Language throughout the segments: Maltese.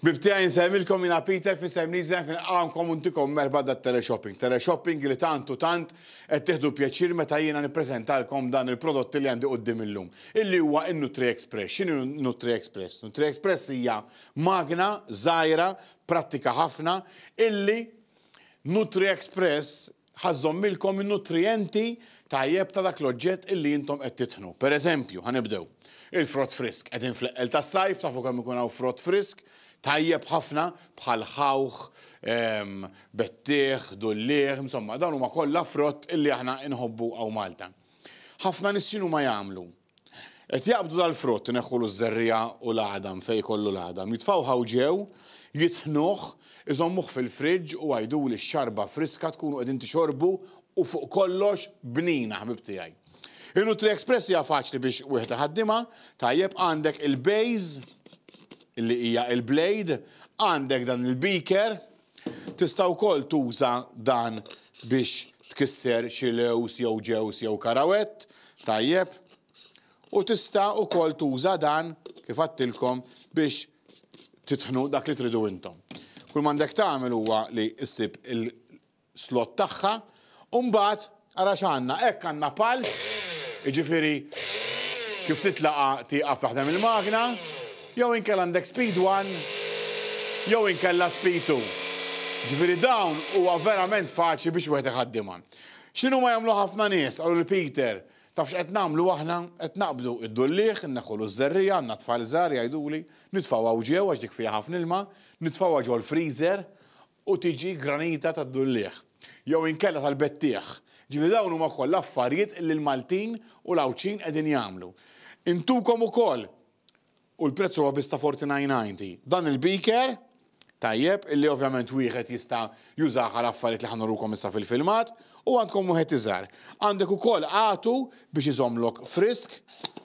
Bibtija jinsemmilkom jina Peter fi semnizna fin għamkom untikom merba da teleshopping. Teleshopping li tant qed tieħdu pjaċir meta jiena nippreżentalkom dan il-prodotti li għandi qudiem illum. Illi huwa in-Nutri Express. X'inhu Nutri Express? Nutri Express hija magna żgħira, prattika ħafna illi Nutri Express ħażommilkom in-nutrienti tajjeb ta' dak l-oġġett illi intom qed titħnu. Pereżempju, ħanibdew. Il-frott frisk qegħdin fl-eqel tas-sajf tafu kemm ikun hawn frott frisk. Tajjeb ħafna bħal ħawħ, bettieħ, dullieħ, insomma, dawn huma kollha frott illi aħna inħobbu hawn Malta. Ħafna nies x'inhu ma jagħmlu. Qed jaqbdu dal-frott ineħħu l-żerrija u l-għadam fejn jkollu l-għadam. Jitfgħu ħawġew, jitħnuh, iżommuh fil-friġġ u għajduli x-xarba friska tkunu qegħdin tixorbu u fuq kollox bnina ħbib tiegħi. Il-Nutri Express hija faċli biex wieħed iħaddimha, tajjeb għandek il-base illi hija il-blade, għandek dan il-beaker, tista' wkoll tuża dan biex tkisser xi lews jew ġews jew karawett, tajjeb, u tista' wkoll tuża dan kif għattilkom biex titħnu dak li tridu intom. Kull m'għandek tagħmel huwa li issib il-slot tagħha u mbagħad ara x'għandna hekk għandna pals, jiġifieri kif titlaqa' tieqaf taħdem il-magna, jew inkella għandek Speed 1, jew inkella Speed 2. Ġifieri dawn huwa verament faċli biex wieħed iħaddimha. X'inhu ma jagħmlu ħafna nies qalu li Peter, taf x'qed nagħmlu aħna qed naqbdu id-dullieħ, inneħħu l-żerrija, għandna tfal żgħar jgħiduli, nitfgħuha ġew għax dik fiha ħafna ilma, nitfgħuha ġew l-freezer u tiġi granita tad-dullieħ. Jew inkella tal-bettieħ. Ġifieri dawn huma kollha affarijiet illi l-Maltin u l-Awċin qegħdin jagħmlu. Intukom ukoll u l-prezz huwa biss ta' 49.90. Dan il-beaker, tajjeb, illi ovvjament wieħed jista' jużah għal affarijiet li ħanurukom issa fil-filmat, u għandkom wieħed iżgħar. Għandek ukoll għatu biex iżommlok frisk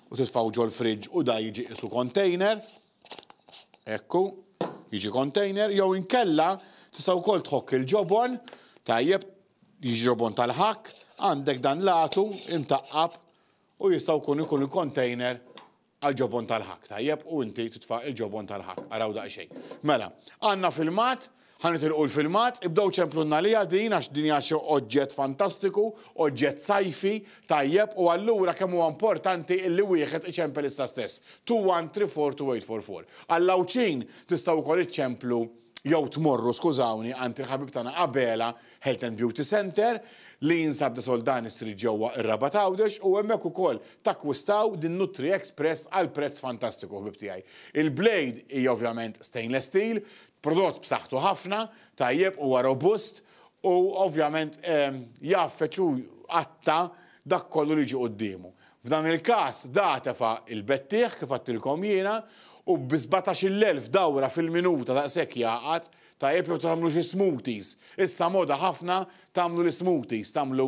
u titfgħu ġol friġġ u da jiġi qisu container. Ekku, jiġi container, jew inkella tista' wkoll tħokk il-ġobon, tajjeb, jiġi ġobon tal-ħakk, għandek dan l-għatu imtaqqab u jista' jkun il-container għal-ġobon tal-ħak, tajjeb, u inti titfa' il-ġobon tal-ħak, araw daqsxejn. Mela, għandna filmat, ħanitilqu l-filmat, ibdew ċemplunna li din għax din hija xi oġġett fantastiku, oġġett sajfi, tajjeb, u allura kemm huwa importanti illi wieħed iċempel issa stess. 2134284. Għall-Awċin tistgħu wkoll iċċemplu jew tmorru, skużawni, għand il-ħabib tagħna Qabela Health and Beauty Center li jinsab da Soldani Street ġewwa ir-Rabat Għawdex u hemmhekk ukoll takkwistaw din Nutri Express għal prezz fantastiku ħbib tiegħi. Il-blade hija ovvjament stainless steel, prodott b'saħħtu ħafna, tajjeb huwa robust u ovvjament jaffeċu qatta dak kollu li ġi qudiemu. F'dan il-każ da tefa' il-bettieħ kif għattilkom jiena u b'17,000 dawra fil-minuta daqshekk jaqgħad tajjeb jew tagħmlu xi smoothies. Issa moda ħafna tagħmlu l-smoothies, tagħmlu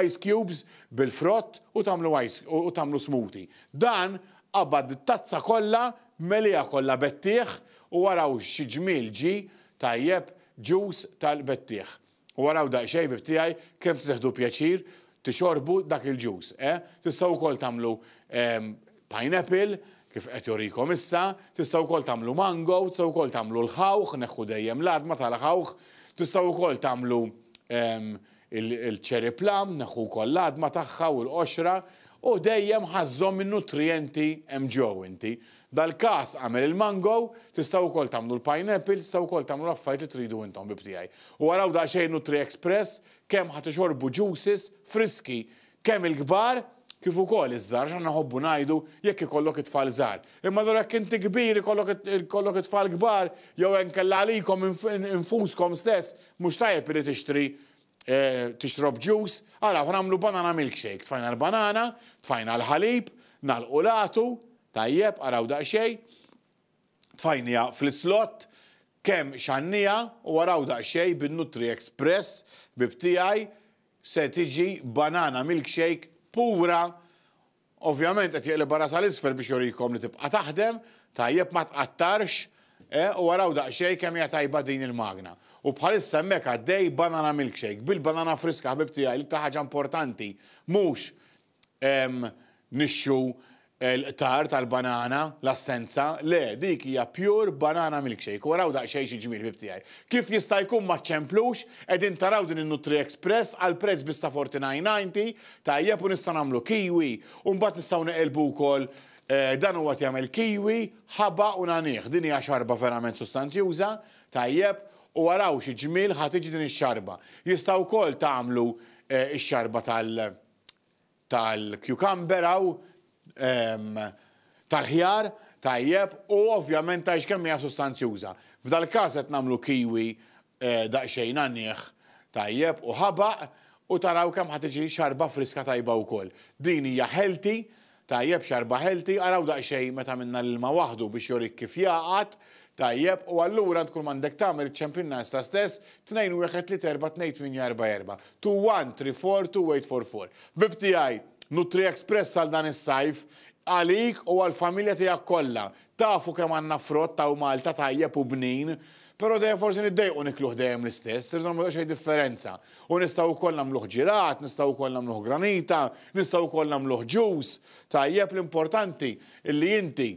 ice cubes bil-frott u tagħmlu smoothie. Dan qabad it-tazza kollha melija kollha bettieħ u waraw xi ġmiel ġi tajjeb ġuż tal-bettieħ. U waraw daqsxejn bib tiegħi kemm tieħdu pjaċir tixorbu dak il-ġuż. Tistgħu wkoll tagħmlu pineapple, kif qed jorikom issa, tistgħu wkoll tagħmlu mango, tistgħu wkoll tagħmlu l-ħawħ, neħħu dejjem l-adma tal-ħawħ, tistgħu wkoll tagħmlu il-cherry plum, neħħu wkoll l-adma tagħha u l-qoxra, u dejjem ħażhom min-nutrienti hemm ġew inti. Dal-każ għamel il-mango, tistgħu wkoll tagħmlu l-pineapple, tistgħu wkoll tagħmlu l-affarijiet li tridu intom bib tiegħi. U waraw daqsxejn Nutri Express kemm ħadd ixorbu juices friski kemm il-kbar kif ukoll iż-żgħar x'għandna nħobbu ngħidu jekk ikollok it-tfal żgħar. Imma dwar jekk inti kbir ikollok it-tfal kbar jew inkella għalikom infuskom stess mhux tajjeb irid tixtri tixrob juice, ara nagħmlu banana milkshake, tfajna l-banana, tfajna l-ħalib, nagħlqu lagħtu, tajjeb, araw daqsxejn, tfajnija fl-slot, kemm x'għandniha u waraw daqsxejn bin-Nutri Express bib tiegħi se tiġi banana milkshake pura, ovvjament qed jeqleb barra tal-isfel biex jorikom li tibqa' taħdem, tajjeb ma tqattarx, u waraw daqsxejn kemm hija tajba din il-magna. U bħalissa hemmhekk għaddej banana milkshake bil-banana friska ħbib tiegħi li ta' ħaġa importanti mhux nixxu l-qtar tal-banana, l-assenza, le, dik hija pure banana milkshake. Waraw daqsxejn xi ġmiel bib tiegħi. Kif jista' jkun ma ċemplux, qegħdin taraw din in-Nutri Express għal prezz biss ta' 49.90, tajjeb u nista' nagħmlu kiwi, u mbagħad nistgħu neqelbu wkoll dan huwa jagħmel kiwi, ħaba u nanih. Din hija xarba verament sustantjuża, tajjeb, u waraw xi ġmiel ħad tiġi din ix-xarba. Jistgħu wkoll tagħmlu x-xarba tal-cucumber tal-ħjar, tajjeb, u ovvjament għax kemm hija sustanzjuża. F'dal każ qed nagħmlu kiwi daqsxejn għannieħ tajjeb u ħabaq u taraw kemm ħad tiġi xarba friska tajba wkoll. Din hija healthy, tajjeb xarba healthy, araw daqsxejn meta minna l-ilma waħdu biex jorik kif jaqgħad, tajjeb, u allura tkun m'għandek tagħmel iċ-ċempionat stess 2-1-3-4-2-8-4-4. 2-1-3-4-2-8-4-4. Bib tiegħi Nutri Express għal dan is-sajf għalik u għall-familja tiegħek kollha. Tafu kemm għandna frott ta' Malta tajjeb u bnin, però dejjem forsi niddejqu nikluh dejjem l-istess, irdu nagħmlu xejn differenza. U nistgħu wkoll nagħmluh ġilat, nistgħu wkoll nagħmluh granita, nistgħu wkoll nagħmluh juice, tajjeb l-importanti illi inti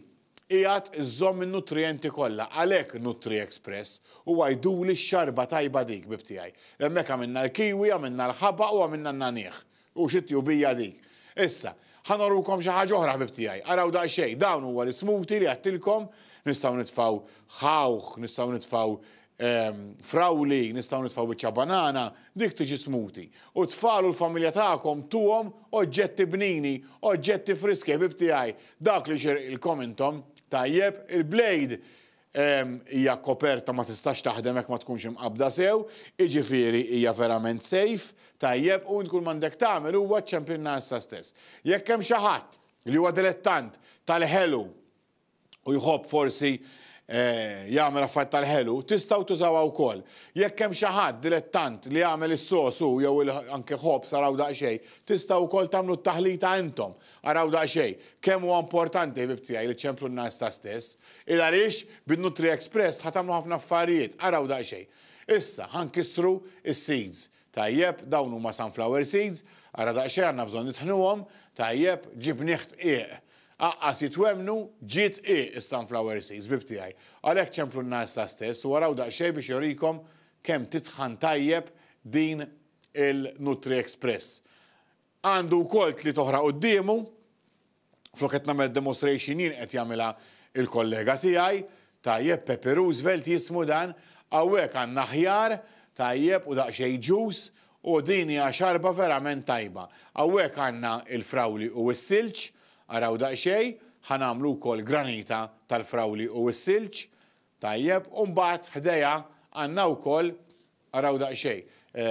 qiegħed iżżomm in-nutrienti kollha. Għalhekk Nutri Express huwa jduli x-xarba tajba dik bib tiegħi. Hemmhekk għamilna l-kiwi, għamilna l-ħabaq u għamilna n-nanieħ. U xitju bija dik. Issa, ħanorukom xi ħaġa oħra bib tiegħi. Araw daqsxejn, dawn huwa l-smoothie li għattilkom, nistgħu nitfgħu ħawħ, nistgħu nitfgħu frawli, nistgħu nitfgħu biċċa banana, dik tiġi smoothie. U tfalu l-familja tagħkom tuhom oġġetti bnini, oġġetti friski bib tiegħi. Dak li xirqilkom intom, tajjeb, il-blade hija koperta ma tistax taħdem hekk ma tkunx imqabda sew, jiġifieri hija verament safe, tajjeb, u tkun m'għandek tagħmel huwa ċ-ċempionat stess. Jekk hemm xi ħadd li huwa dilettant tal-ħelu u jħobb forsi jagħmel affarijiet tal-ħelu, tistgħu tużawha wkoll. Jekk hemm xi ħadd dilettant li jagħmel is-sosu jew anke ħobs araw daqsxejn, tistgħu wkoll tagħmlu t-taħlita intom. Araw daqsxejn, kemm huwa importanti bib tiegħi li ċemplu n-nas stess, il għaliex bin-Nutri Express ħatamlu ħafna affarijiet, araw daqsxejn. Issa ħankissru is-seeds. Tajjeb, dawn huma sunflower seeds, ara daqsxejn għandna bżonn nitħnuhom, tajjeb, ġibnieh tqiegħ. Aqqas jitwemnu ġiet is-sunflower seeds bib tiegħi. Għalhekk ċemplu n-nas stess u waraw daqsxejn biex jorikom kemm titħan tajjeb din il-Nutri Express. Għandu wkoll tliet oħra qudiemu, flok qed nagħmel demonstration jien qed jagħmilha il-kollega tiegħi, tajjeb Pepe Roosevelt jismu dan, hawnhekk għandna ħjar, tajjeb u daqsxejn juice u din hija xarba verament tajba. Hawnhekk għandna il-frawli u s-silġ, araw daqsxejn, ħanamlu wkoll granita tal-frawli u s-silġ, tajjeb, u mbagħad ħdejja għandna wkoll araw daqsxejn.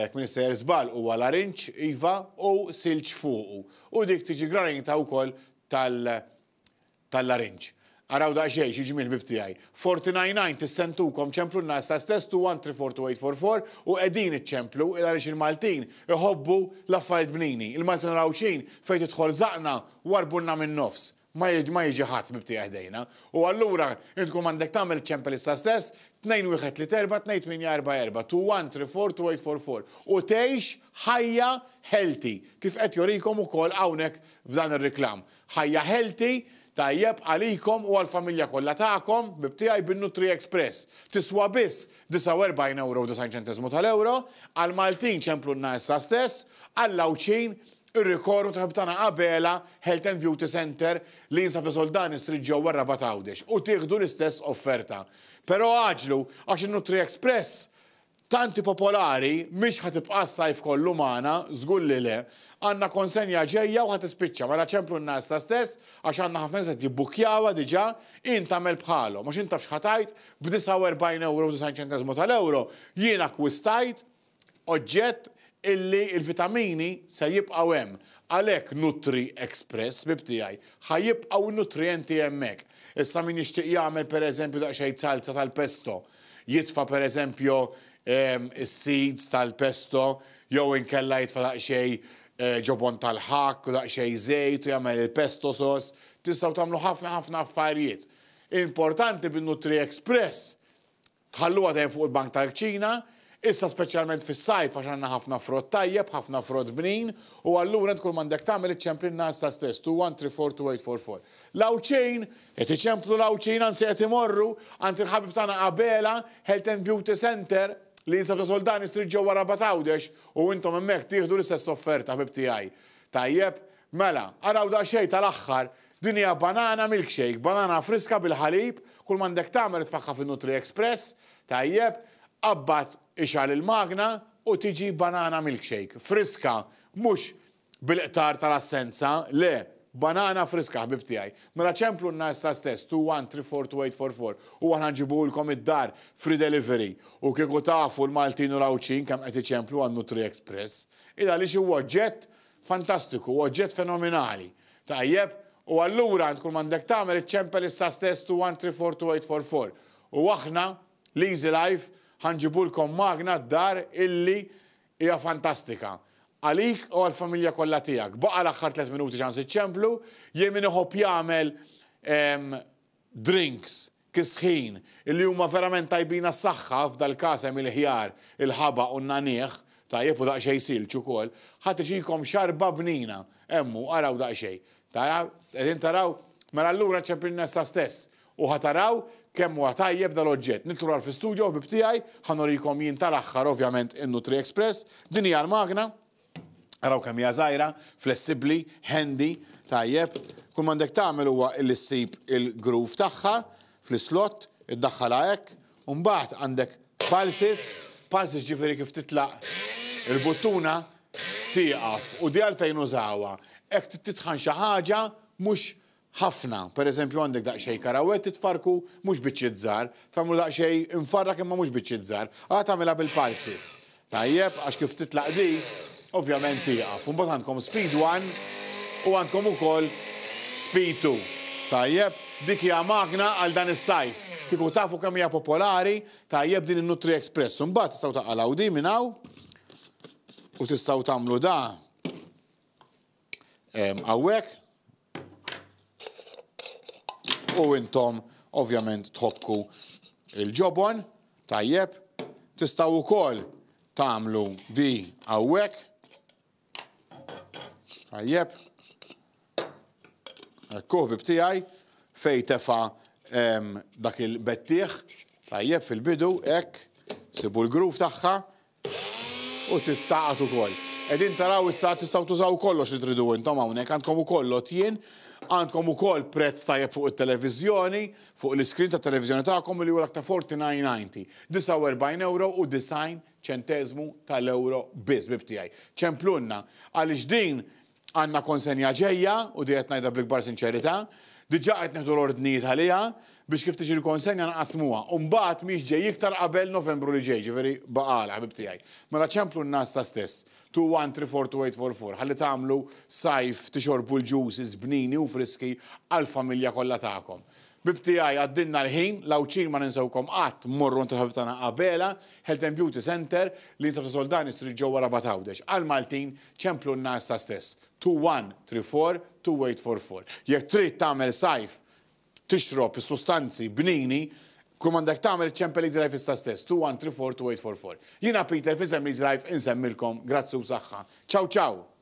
Kminister żball huwa larinċ, iva, u silġ fuqu. U dik tiġi granita wkoll tal-larinċ. Araw daqsxejn xi ġmiel bib tiegħi. 49.9 tissentukom ċemplu n-nas stess 2-1-3-4-2-8-4-4 u qegħdin iċċemplu għaliex il-Maltin iħobbu l-affarijiet bnini. Il-Maltin rawxin fejn tidħol żaqna warbulna min-nofs. Ma jiġi ħadd bib tiegħi ħdejna. U allura intkom għandek tagħmel ċempel issa stess 2-1-3-4-2-8-4-4, 2-1-3-4-2-8-4-4. U tgħix ħajja healthy, kif qed jorikom ukoll hawnhekk f'dan ir-riklam. Ħajja healthy tajjeb għalikom u għal-familja kollha tagħkom bib tiegħi bin-Nutri Express. Tiswa biss 49.90 tal-euro, għal-Maltin ċemplu n-nas stess, għall-Lawċin ir-rikorru tħabtana qabela Health and Beauty Center li jinsab Soldani Street ġewwa Rabat Għawdex u tieħdu l-istess offerta. Però għaġlu għax in-Nutri Express tanti popolari mhix ħatibqa' s-sajf kollu magħna, żgur li le, għandna konsenja ġejja u ħatispiċċa mela ċemplu n-nas stess għax għandna ħafna nies qed jibbukjawha diġà, int tagħmel bħalhom għax int taf x'ħatajt b'49.90 tal-euro jien akkwistajt oġġett illi il-vitamini se jibqgħu hemm. Għalhekk Nutri Express bib tiegħi ħajjibqgħu n-nutrienti hemmhekk. Issa min jixtieq jagħmel pereżempju daqsxejn salza tal-pesto, jitfa' pereżempju is-seeds tal-pesto, jew inkella jitfa' daqsxejn ġobon tal-ħakk u daqsxejn żejt u jagħmel il-pesto sos, tistgħu tagħmlu ħafna affarijiet. Importanti bin-Nutri Express tħalluha dejjem fuq il-bank tal-kċina, Issa speċjalment fis-sajf għax għandna ħafna frott tajjeb, ħafna frott bnin, u allura kull m'għandek tagħmel iċċemplinna issa stess 2-1-3-4-2-8-4-4. Lawċejn qed iċemplu lawċejn anzi qed imorru għand il-ħabib tagħna Qabela Health and Beauty Center li jinsab ta' Soldani Street ġewwa Rabatawdex u intom hemmhekk tieħdu l-istess offerta ħbib tiegħi. Tajjeb, mela, araw daqsxejn tal-aħħar din hija banana milkshake, banana friska bil-ħalib, kull m'għandek tagħmel tfaħħa fin-Nutri Express, tajjeb, qabbat ixal il-magna u tiġi banana milkshake. Friska, mhux bil-qtar tal-assenza, le, banana friska ħbib tiegħi. Mela ċemplu n-nasa stess 2-1-3-4-2-8-4-4 u aħna nġibulkom id-dar free delivery u kieku tafu l-Maltin u Lawċin kemm qed iċemplu għan Nutri Express. Ida li huwa oġġett fantastiku, oġġett fenomenali. Tajjeb, u allura għand kull m'għandek tagħmel iċċempel issa stess 2-1-3-4-2-8-4-4. U aħna l-Easy Life ħanġibulkom magna d-dar illi hija fantastika. Għalik u għal-familja kollha tiegħek. Baqa l-aħħar 3 minuti ċans iċċemplu, jien min iħobb jagħmel drinks kisħin illi huma verament tajbin għas-saħħa f'dal-każ hemm il-ħjar, il-ħaba u n-nanieħ, tajjeb u daqsxejn silġ ukoll, ħadd iġikom xarba bnina, hemmu araw daqsxejn. Taraw, qegħdin taraw, mela allura ċempilna issa stess u ħataraw kemm huwa tajjeb dal-oġġett. Nitlu għal fi-studio ħbib tiegħi, ħanorikom jien tal-aħħar ovvjament in-Nutri Express, din hija l-magna, araw kemm hija żgħira, flessibbli, handy, tajjeb, kull m'għandek tagħmel huwa li ssib il-groove tagħha fl-slot, iddaħħalha hekk, u mbagħad għandek pulses ġifieri kif titlaq il-buttuna tieqaf u di għalfejn użawha. Hekk titħan xi ħaġa mhux ħafna, per eżempju għandek daqsxejn karawet titfarku mhux biċċiet żgħar, tagħmlu daqsxejn infarrak imma mhux biċċiet żgħar, tagħmilha bil-pulses. Tajjeb, għax kif titlaq di, ovvjament tieqaf. U mbagħad għandkom Speed 1 u għandkom ukoll Speed 2. Tajjeb, dik hija magna għal dan is-sajf. Kieku tafu kemm hija popolari, tajjeb din in-Nutri Express. U mbagħad tistgħu taqalgħu di minn hawn u tistgħu tagħmlu da hawnhekk. U intom ovvjament tħokku il-ġobon, tajjeb, tistgħu wkoll tagħmlu di hawnhekk. Tajjeb. Ekku ħbib tiegħi fejn tefa' dak il-bettieħ, tajjeb fil-bidu, hekk, sibu l-groove tagħha u tiftaqat ukoll. Qegħdin taraw issa tistgħu tużaw kollox li tridu intom hawnhekk, għandkom ukoll lotjien, għandkom ukoll prezz tajjeb fuq it-televiżjoni, fuq l-iskrin tat-televiżjoni tagħkom li huwa ta' 49.90. 49 € u 90 ċentesmu tal-euro biss bib tiegħi. ċemplunna għaliex din għandna konsenja ġejja u di qed ngħidha bl-ikbar sinċerità, diġà qed neħdu l-ordnijiet għaliha biex kif tiġi l-konsenja naqasmuha. U mbagħad mhix ġej iktar qabel Novembru li ġej, ġifieri baqala ħbib tiegħi. Mela ċemplunna issa stess 2-1-3-4-2-8-4-4 ħalli tagħmlu sajf tixorbu l-juices bnini u friski għall-familja kollha tagħkom. Bib tiegħi għaddinna l-ħin, Lawċin ma ninsewkom qatt morru int il-ħabib tagħna Qabela Health and Beauty Center li jinsab ta' Soldani Street ġewwa Rabatawdex. Għal-Maltin ċemplunna issa stess 2-1-3-4-2-8-4-4. Jekk trid tagħmel sajf tixrob is-sustanzi bnini, kull m'għandek tagħmel iċ-ċempel Easy Life issa stess 2-1-3-4-2-8-4-4. Jiena Peter fisem Easy Life insemmilkom grazzi u saħħa. Ciao ciao.